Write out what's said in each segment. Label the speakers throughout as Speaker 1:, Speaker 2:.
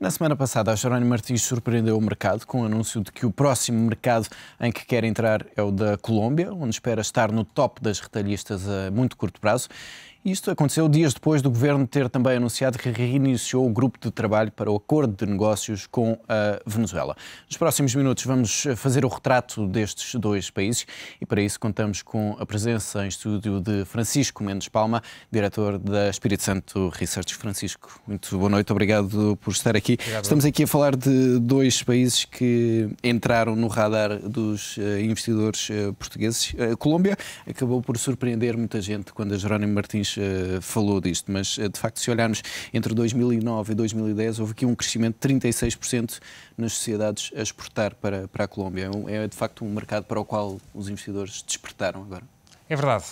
Speaker 1: Na semana passada, a Jerónimo Martins surpreendeu o mercado com o anúncio de que o próximo mercado em que quer entrar é o da Colômbia, onde espera estar no top das retalhistas a muito curto prazo. Isto aconteceu dias depois do Governo ter também anunciado que reiniciou o grupo de trabalho para o acordo de negócios com a Venezuela. Nos próximos minutos vamos fazer o retrato destes dois países e para isso contamos com a presença em estúdio de Francisco Mendes Palma, diretor da Espírito Santo Research. Francisco, muito boa noite, obrigado por estar aqui.
Speaker 2: Obrigado.
Speaker 1: Estamos aqui a falar de dois países que entraram no radar dos investidores portugueses. A Colômbia acabou por surpreender muita gente quando a Jerónimo Martins falou disto, mas de facto, se olharmos entre 2009 e 2010, houve aqui um crescimento de 36% nas sociedades a exportar para a Colômbia. É de facto um mercado para o qual os investidores despertaram agora.
Speaker 2: É verdade.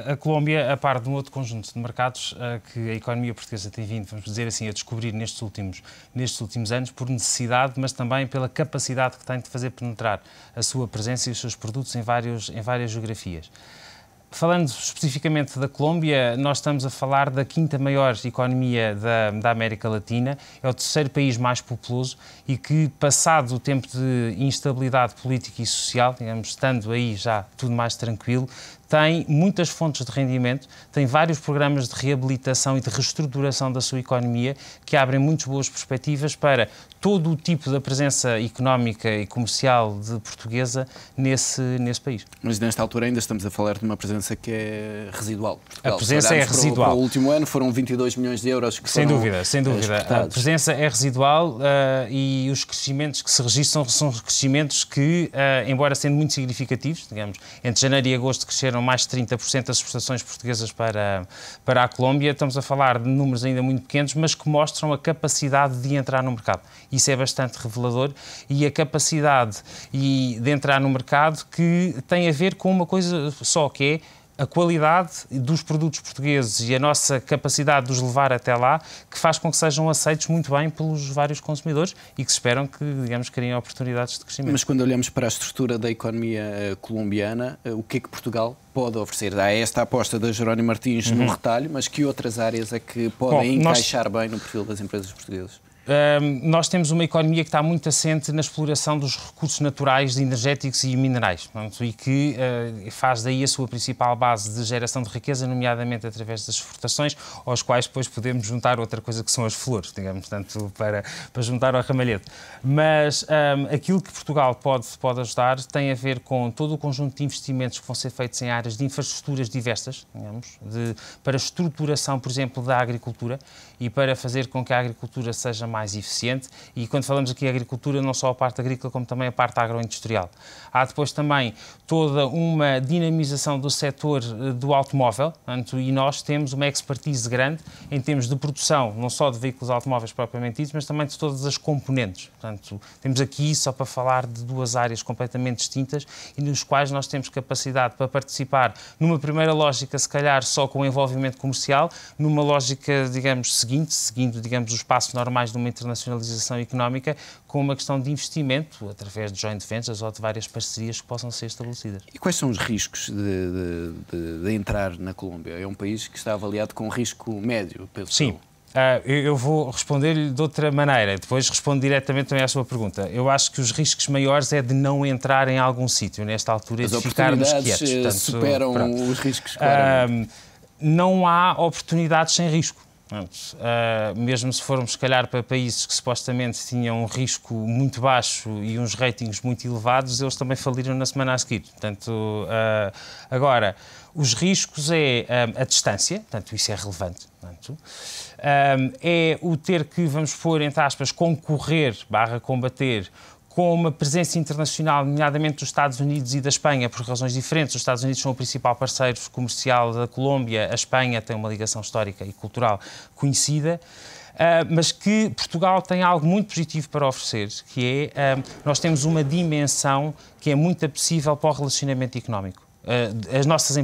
Speaker 2: A Colômbia, a par de um outro conjunto de mercados que a economia portuguesa tem vindo, vamos dizer assim, a descobrir nestes últimos anos, por necessidade, mas também pela capacidade que tem de fazer penetrar a sua presença e os seus produtos em várias geografias. Falando especificamente da Colômbia, nós estamos a falar da quinta maior economia da América Latina, é o terceiro país mais populoso e que, passado o tempo de instabilidade política e social, digamos, estando aí já tudo mais tranquilo, tem muitas fontes de rendimento, tem vários programas de reabilitação e de reestruturação da sua economia que abrem muitas boas perspectivas para todo o tipo da presença económica e comercial de portuguesa nesse país.
Speaker 1: Mas nesta altura ainda estamos a falar de uma presença que é residual. Portugal,
Speaker 2: a presença é residual.
Speaker 1: Para o último ano foram 22 milhões de euros que
Speaker 2: sem
Speaker 1: foram
Speaker 2: dúvida. A presença é residual e os crescimentos que se registram são crescimentos que, embora sendo muito significativos, digamos, entre janeiro e agosto cresceram mais de 30% as exportações portuguesas para a Colômbia. Estamos a falar de números ainda muito pequenos, mas que mostram a capacidade de entrar no mercado. Isso é bastante revelador e a capacidade de entrar no mercado que tem a ver com uma coisa só, que é a qualidade dos produtos portugueses e a nossa capacidade de os levar até lá, que faz com que sejam aceitos muito bem pelos vários consumidores e que se esperam que, digamos, criem oportunidades de crescimento.
Speaker 1: Mas quando olhamos para a estrutura da economia colombiana, o que é que Portugal pode oferecer? Há esta aposta da Jerónimo Martins no retalho, mas que outras áreas é que podem encaixar bem no perfil das empresas portuguesas?
Speaker 2: Nós temos uma economia que está muito assente na exploração dos recursos naturais, energéticos e minerais, e que faz daí a sua principal base de geração de riqueza, nomeadamente através das exportações, aos quais depois podemos juntar outra coisa que são as flores, digamos, portanto, para juntar ao ramalhete. Mas aquilo que Portugal pode ajudar tem a ver com todo o conjunto de investimentos que vão ser feitos em áreas de infraestruturas diversas, digamos, para a estruturação, por exemplo, da agricultura e para fazer com que a agricultura seja mais eficiente. E quando falamos aqui de agricultura, não só a parte agrícola, como também a parte agroindustrial. Há depois também toda uma dinamização do setor do automóvel, portanto, e nós temos uma expertise grande em termos de produção, não só de veículos automóveis propriamente ditos, mas também de todas as componentes. Portanto, temos aqui, só para falar de duas áreas completamente distintas e nos quais nós temos capacidade para participar numa primeira lógica, se calhar só com o envolvimento comercial, numa lógica, digamos, seguindo, digamos, os passos normais de uma internacionalização económica, com uma questão de investimento, através de joint ventures ou de várias parcerias que possam ser estabelecidas.
Speaker 1: E quais são os riscos de entrar na Colômbia? É um país que está avaliado com risco médio, penso.
Speaker 2: Sim. Eu vou responder-lhe de outra maneira, depois respondo diretamente também à sua pergunta. Eu acho que os riscos maiores é de não entrar em algum sítio nesta altura e de ficarmos quietos.
Speaker 1: As oportunidades superam os riscos, claramente.
Speaker 2: Não há oportunidades sem risco. Mesmo se formos, se calhar, para países que supostamente tinham um risco muito baixo e uns ratings muito elevados, eles também faliram na semana a seguir. Portanto, agora, os riscos é a distância, portanto, isso é relevante. Portanto, é o ter que, vamos pôr, entre aspas, concorrer/combater com uma presença internacional, nomeadamente dos Estados Unidos e da Espanha, por razões diferentes. Os Estados Unidos são o principal parceiro comercial da Colômbia, a Espanha tem uma ligação histórica e cultural conhecida, mas que Portugal tem algo muito positivo para oferecer, que é, nós temos uma dimensão que é muito apetecível para o relacionamento económico.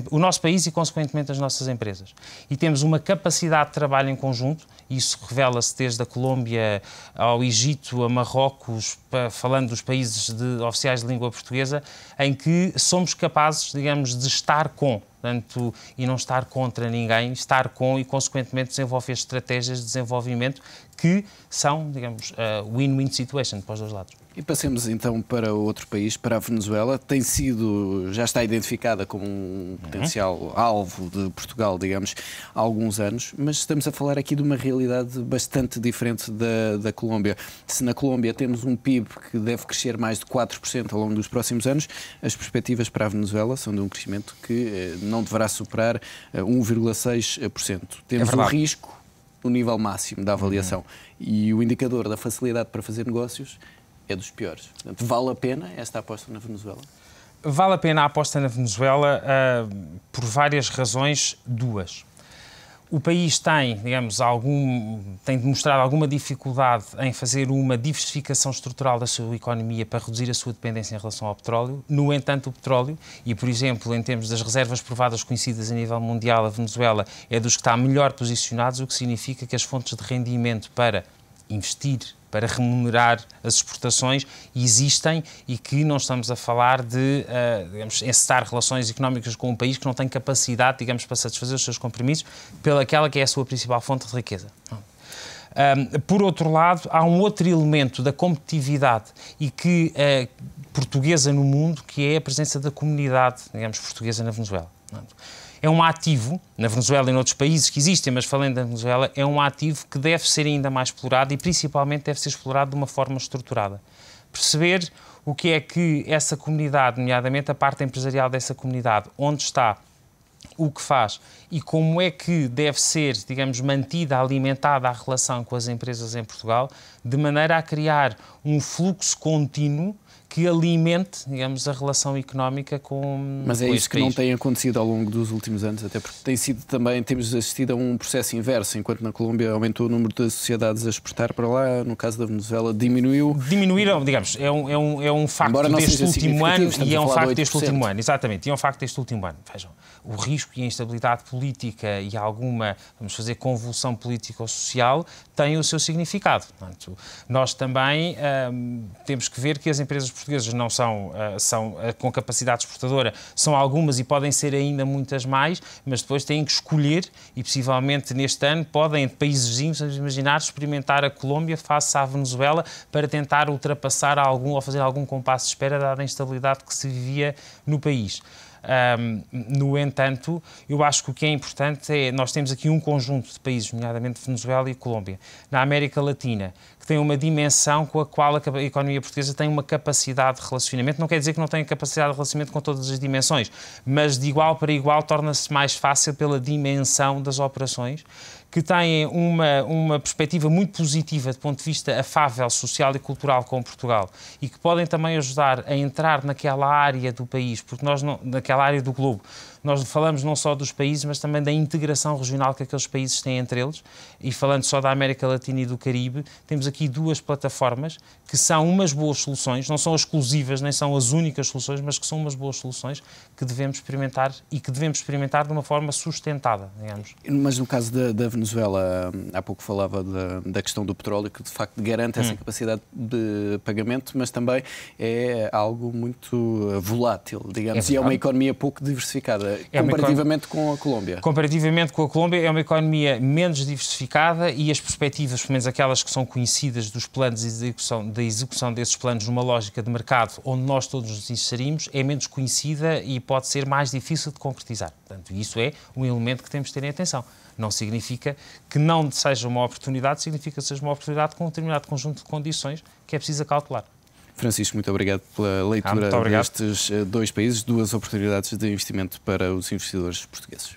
Speaker 2: O nosso país e, consequentemente, as nossas empresas. E temos uma capacidade de trabalho em conjunto, isso revela-se desde a Colômbia ao Egito, a Marrocos, falando dos países oficiais de língua portuguesa, em que somos capazes, digamos, de estar com portanto, e não estar contra ninguém, estar com e, consequentemente, desenvolver estratégias de desenvolvimento que são, digamos, win-win situation para os dois lados.
Speaker 1: E passemos então para outro país, para a Venezuela. Já está identificada como um potencial alvo de Portugal, digamos, há alguns anos, mas estamos a falar aqui de uma realidade bastante diferente da Colômbia. Se na Colômbia temos um PIB que deve crescer mais de 4% ao longo dos próximos anos, as perspectivas para a Venezuela são de um crescimento que não deverá superar 1,6%. Temos o risco no nível máximo da avaliação e o indicador da facilidade para fazer negócios é dos piores. Portanto, vale a pena esta aposta na Venezuela?
Speaker 2: Vale a pena a aposta na Venezuela por várias razões, duas. O país tem, digamos, tem demonstrado alguma dificuldade em fazer uma diversificação estrutural da sua economia para reduzir a sua dependência em relação ao petróleo. No entanto, o petróleo, e por exemplo, em termos das reservas provadas conhecidas a nível mundial, a Venezuela é dos que está melhor posicionados, o que significa que as fontes de rendimento para investir, para remunerar as exportações, existem e que não estamos a falar de, digamos, encetar relações económicas com um país que não tem capacidade, digamos, para satisfazer os seus compromissos pelaquela que é a sua principal fonte de riqueza. Por outro lado, há um outro elemento da competitividade e que portuguesa no mundo, que é a presença da comunidade, digamos, portuguesa na Venezuela. É um ativo, na Venezuela e noutros países que existem, mas falando da Venezuela, é um ativo que deve ser ainda mais explorado e principalmente deve ser explorado de uma forma estruturada. Perceber o que é que essa comunidade, nomeadamente a parte empresarial dessa comunidade, onde está, o que faz e como é que deve ser, digamos, mantida, alimentada a relação com as empresas em Portugal, de maneira a criar um fluxo contínuo que alimente, digamos, a relação económica com
Speaker 1: Mas é isso que
Speaker 2: país.
Speaker 1: não tem acontecido ao longo dos últimos anos, até porque temos assistido a um processo inverso, enquanto na Colômbia aumentou o número de sociedades a exportar para lá, no caso da Venezuela
Speaker 2: Diminuíram, digamos, é um facto deste último ano e é um facto deste último ano, exatamente, e é um facto deste último ano. Vejam, o risco e a instabilidade política e alguma, vamos fazer, convulsão política ou social têm o seu significado. Portanto, nós também temos que ver que as empresas portuguesas não são com capacidade exportadora, são algumas e podem ser ainda muitas mais, mas depois têm que escolher e possivelmente neste ano podem, de países vizinhos, vamos imaginar, experimentar a Colômbia face à Venezuela para tentar ultrapassar ou fazer algum compasso de espera dada a instabilidade que se vivia no país. No entanto, eu acho que o que é importante é, nós temos aqui um conjunto de países, nomeadamente Venezuela e Colômbia, na América Latina, que tem uma dimensão com a qual a economia portuguesa tem uma capacidade de relacionamento. Não quer dizer que não tenha capacidade de relacionamento com todas as dimensões, mas de igual para igual torna-se mais fácil pela dimensão das operações, que têm uma perspectiva muito positiva do ponto de vista afável, social e cultural com Portugal e que podem também ajudar a entrar naquela área do país, porque nós, naquela área do globo, nós falamos não só dos países, mas também da integração regional que aqueles países têm entre eles, e falando só da América Latina e do Caribe, temos aqui duas plataformas que são umas boas soluções, não são exclusivas, nem são as únicas soluções, mas que são umas boas soluções que devemos experimentar e que devemos experimentar de uma forma sustentada, digamos.
Speaker 1: Mas no caso da Venezuela, há pouco falava da questão do petróleo, que de facto garante essa capacidade de pagamento, mas também é algo muito volátil, digamos, e é uma economia pouco diversificada, comparativamente com a Colômbia.
Speaker 2: Comparativamente com a Colômbia, é uma economia menos diversificada e as perspectivas, pelo menos aquelas que são conhecidas dos planos e da execução desses planos numa lógica de mercado onde nós todos nos inserimos, é menos conhecida e pode ser mais difícil de concretizar. Portanto, isso é um elemento que temos de ter em atenção. Não significa que não seja uma oportunidade, significa que seja uma oportunidade com um determinado conjunto de condições que é preciso acautelar.
Speaker 1: Francisco, muito obrigado pela leitura destes dois países, duas oportunidades de investimento para os investidores portugueses.